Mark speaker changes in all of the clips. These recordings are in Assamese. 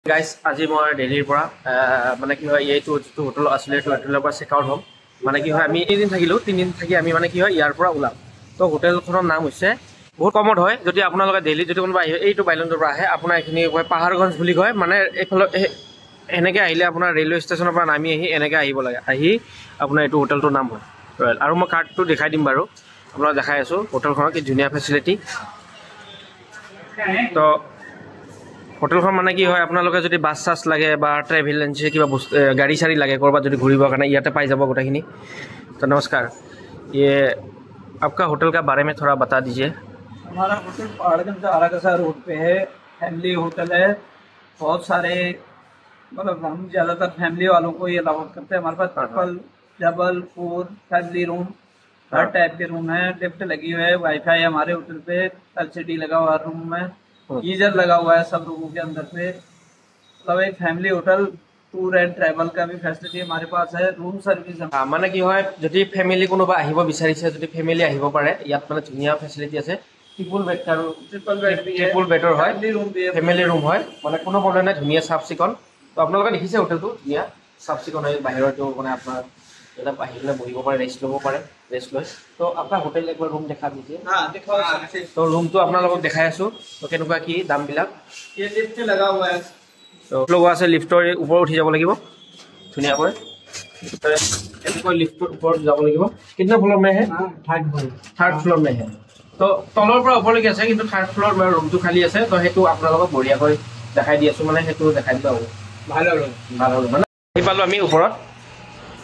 Speaker 1: গাইজ আজি মই দিল্লীৰ পৰা মানে কি হয় এইটো যিটো হোটেল আছিলে এইটো হোটেলৰ পৰা চেক আউট হ'ম মানে কি হয় আমি 3 দিন থাকিলোঁ 3 দিন থাকি আমি মানে কি হয় ইয়াৰ পৰা ওলাম তো হোটেলখনৰ নাম হৈছে বহুত কমত হয় যদি আপোনালোকে দিল্লী যদি কোনোবা আহে এইটো বাইলেণ্ডৰ পৰা আহে আপোনাৰ এইখিনি কয় পাহাৰগঞ্জ বুলি কয় মানে এইফালে এনেকৈ আহিলে আপোনাৰ ৰেলৱে ষ্টেচনৰ পৰা নামি আহি এনেকৈ আহিব লাগে আহি আপোনাৰ এইটো হোটেলটোৰ নাম হয় ৰয়েল আৰু মই কাৰ্ডটো দেখাই দিম বাৰু আপোনাক দেখাই আছোঁ হোটেলখনৰ কি ধুনীয়া ফেচিলিটি তো হোটেলখন মানে কি হয় আপোনালোকে যদি বাছ চাছ লাগে বা ট্ৰেভেল এজেঞ্চি কিবা বস্তু গাড়ী চাড়ী লাগে ক'ৰবাত যদি ঘূৰিবৰ কাৰণে ইয়াতে পাই যাব গোটেইখিনি তো নমস্কাৰ ये आपका होटल का बारे में थोड़ा बता दीजिए।
Speaker 2: हमारा होटल पहाड़गंज आराकसा रोड पे है। फैमिली होटल है। बहुत सारे मतलब हम ज़्यादातर फैमिली वालों को ये अलाउ करते हैं। हमारे पास ट्रिपल डबल 4 फैमिली रूम हर टाइप के रूम है। लिफ्ट लगी हुई है। वाईफाई हमारे होटल पे एलसीडी लगा हुआ है रूम में। गीजर लगा हुआ है सब रूमों के अंदर पे। मतलब एक family hotel tour and travel का भी फैसिलिटी हमारे पास है। रूम सर्विस
Speaker 1: মানে কি হয় যদি ফ্যামিলি কোনোবা আহিব বিচাৰিছে যদি ফ্যামিলি আহিব পাৰে ইয়াত মানে ধুনীয়া ফেচিলিটি আছে ট্ৰিপল বেড আৰু
Speaker 2: ट्रिपल बेड भी है।
Speaker 1: ট্ৰিপল বেডৰ হয়
Speaker 2: फैमिली रूम भी है।
Speaker 1: ফ্যামিলি ৰুম হয় মানে কোনো প্ৰব্লেম নাই ধুনীয়া চাফ চিকুণ তো আপোনালোকে দেখিছে হোটেলটো ধুনীয়া চাফ চিকুণ হয় বাহিৰতো মানে আপোনাৰ এটা বাহিৰলৈ বহিব পাৰে ৰেষ্ট ল'ব পাৰে ৰেষ্ট লৈ তো আপোনাৰ হোটেল একবাৰ ৰুম দেখা দিছে
Speaker 2: हाँ दिखाओ।
Speaker 1: তো ৰুমটো আপোনালোকক দেখাই আছোঁ তো কেনেকুৱা কি দামবিলাক
Speaker 2: ये लिफ्ट लगा हुआ है।
Speaker 1: তো লগোৱা আছে লিফ্টৰ ওপৰত উঠি যাব লাগিব ধুনীয়াকৈ এনেকৈ লিফ্টৰ ওপৰত যাব লাগিব কিतना ফ্লোर में है थर्ड फ्लोर में है তো তলৰ পৰা ওপৰলৈকে আছে কিন্তু থাৰ্ড ফ্লোৰ মানে ৰুমটো খালী আছে তো সেইটো আপোনালোকক বঢ়িয়াকৈ দেখাই দি আছোঁ মানে সেইটো দেখাই দিবা হ'ব ভাল হ'ব মানে আহি পালোঁ আমি ওপৰত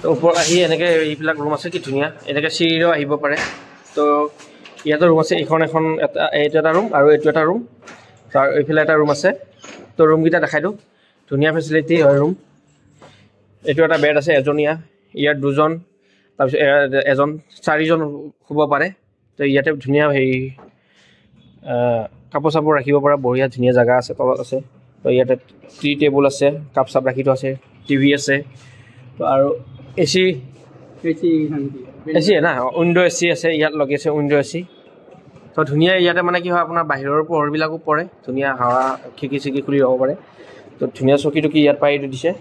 Speaker 1: তো ওপৰত আহি এনেকৈ এইবিলাক ৰুম আছে কি ধুনীয়া এনেকৈ চিৰিও আহিব পাৰে তো ইয়াতে ৰুম আছে এইটো এটা ৰুম আৰু এইটো এটা ৰুম তাৰ এইফালে এটা ৰুম আছে তো ৰুমকেইটা দেখাই দিওঁ ধুনীয়া ফেচিলিটি হয় ৰুম এইটো এটা বেড আছে এজনীয়া ইয়াত দুজন তাৰপিছত এজন চাৰিজন শুব পাৰে তো ইয়াতে ধুনীয়া হেৰি কাপোৰ চাপোৰ ৰাখিব পৰা বঢ়িয়া ধুনীয়া জেগা আছে তলত আছে তো ইয়াতে টি টেবুল আছে কাপ চাপ ৰাখি থোৱা আছে টিভি আছে তো আৰু এচি না উইণ্ডো এচি আছে ইয়াত লগি আছে উইণ্ডো এচি তো ধুনীয়া ইয়াতে মানে কি হয় আপোনাৰ বাহিৰৰ পোহৰবিলাকো পৰে ধুনীয়া হাৱা খিৰিকি চিকি খুলি ল'ব পাৰে তো ধুনীয়া চকী টকী ইয়াত পাই এইটো দিছে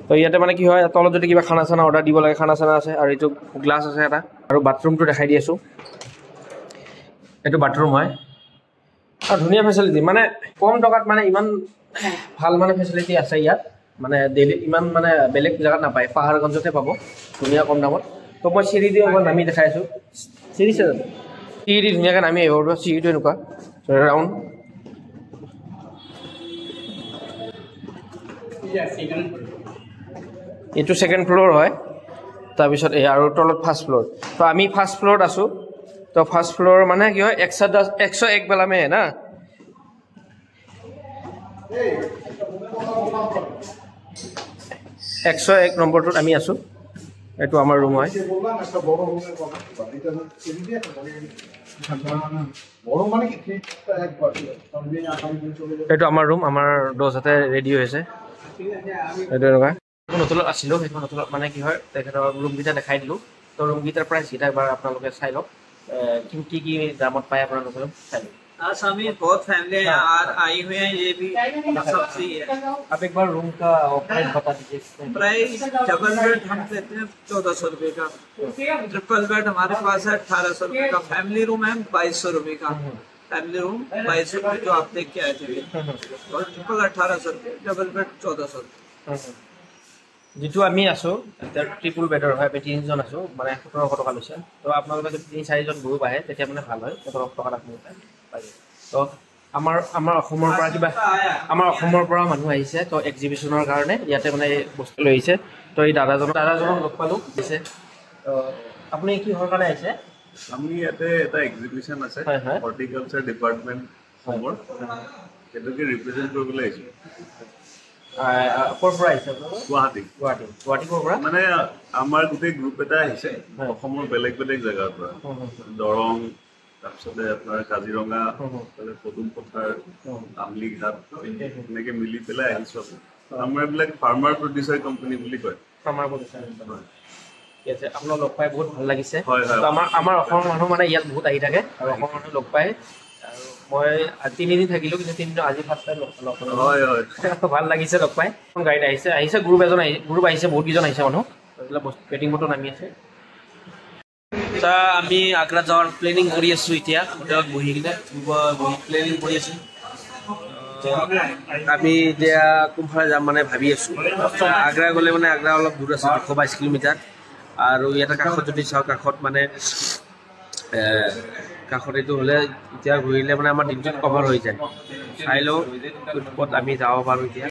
Speaker 1: তো ইয়াতে মানে কি হয় তলত যদি কিবা খানা চানা অৰ্ডাৰ দিব লাগে খানা চানা আছে আৰু এইটো গ্লাছ আছে এটা আৰু বাথৰুমটো দেখাই দি আছোঁ এইটো বাথৰুম হয় আৰু ধুনীয়া ফেচিলিটি মানে কম টকাত মানে ইমান ভাল মানে ফেচিলিটি আছে ইয়াত মানে দিল্লীত ইমান মানে বেলেগ জেগাত নাপায় পাহাৰগঞ্জতে পাব ধুনীয়া কম দামত তো মই চিৰি দি অকণ নামি দেখাই আছোঁ চিৰি দি ধুনীয়াকৈ নামি আহিব পাৰিব চিৰিটো এনেকুৱা ৰাউণ্ড এইটো ছেকেণ্ড ফ্ল'ৰ হয় তাৰপিছত এই আৰু তলত ফাৰ্ষ্ট ফ্ল'ৰ তো আমি ফাৰ্ষ্ট ফ্ল'ৰত আছোঁ তো ফাৰ্ষ্ট ফ্ল'ৰ মানে কি হয় 101 বেলা মে না 101 নম্বৰটোত আমি আছোঁ এইটো আমাৰ ৰুম হয় এইটো আমাৰ ৰুম আমাৰ দহতে ৰেডি হৈছে এইটো এনেকুৱা হোটেলত আছিলোঁ সেইখন হোটেলত মানে কি হয় তেখেতৰ ৰুমকেইটা দেখাই দিলোঁ তো ৰুমকেইটাৰ প্ৰাইচকেইটা এবাৰ আপোনালোকে চাই লওক কি কি দামত পায় আপোনালোকে চাই লওক
Speaker 2: आसामी बहुत फैमिली आई हुई हैं। ये भी सबसे ही है।
Speaker 1: आप एक बार रूम का प्राइस बता दीजिए
Speaker 2: प्राइस डबल बेड हम देते हैं 1400 रुपए का। ट्रिपल बेड हमारे पास है 1800 रुपए का। फैमिली रूम है 2200 रुपए का। फैमिली रूम 2200 रुपए जो आप देख के आए थे और ट्रिपल 1800 रुपए डबल बेड 1400 रुपए
Speaker 1: যিটো আমি আছোঁ ট্ৰিপল বেডৰ হয় আমি 3জন আছোঁ মানে 1700 টকা লৈছে তো আপোনালোকে যদি 3-4জন গ্ৰুপ আহে তেতিয়া মানে ভাল হয় 1700 টকা আপোনালোকে পাই তো আমাৰ অসমৰ পৰা মানুহ আহিছে তো এক্সিবিশ্যনৰ কাৰণে ইয়াতে মানে বস্তু লৈ আহিছে তো এই দাদাজনক লগ পালোঁ দিছে তো আপুনি কিহৰ কাৰণে আহিছে
Speaker 3: আমি ইয়াতে এটা এক্সিবিশ্যন আছে হৰ্টিকালচাৰ ডিপাৰ্টমেণ্ট অসমৰ সেইটোকে ৰিপ্ৰেজেণ্ট কৰিবলৈ আহিছোঁ ক'ৰ পৰা আহিছে গুৱাহাটী ক'ৰ পৰা মানে আমাৰ গোটেই গ্ৰুপ এটা আহিছে অসমৰ বেলেগ বেলেগ জেগাৰ পৰা দৰং তাৰপিছতে আপোনাৰ কাজিৰঙা পদুম পথাৰ আমলি ঘাট এনেকৈ মিলি পেলাই আহিছোঁ আমাৰ এইবিলাক ফাৰ্মাৰ প্ৰডিউচাৰ কোম্পানী বুলি কয়
Speaker 1: ফাৰ্মাৰ প্ৰডিউচাৰ ঠিক আছে আপোনাক লগ পাই বহুত ভাল লাগিছে আমাৰ অসমৰ মানুহ মানে ইয়াত বহুত আহি থাকে আৰু অসমৰ মানুহ লগ পাই আৰু মই 3 দিন থাকিলো কিন্তু 3 দিন আজি ফাৰ্ষ্ট টাইম লগ পালো
Speaker 3: হয় হয়
Speaker 1: ভাল লাগিছে লগ পাই কোন গাইড আহিছে গ্ৰুপ আহিছে বহুত কিজন আহিছে মানুহ পেটিং বটো নামি আছে তা আমি আগ্ৰা যাওয়াৰ প্লেনিং কৰি আছো এতিয়া হোটেলত বহি কিনে প্লেনিং কৰি আছো আমি এতিয়া কোনফালে যাম মানে ভাবি আছো আগ্ৰা গ'লে মানে আগ্ৰা অলপ দূৰ আছে 222 কিলোমিটাৰ আৰু ইয়াতে কাষত যদি চাও কাষত মানে কাষত এইটো হলে এতিয়া ঘূৰিলে মানে আমাৰ দিনটো কভাৰ হৈ যায় চাই লওঁ ক'ত আমি যাব পাৰো এতিয়া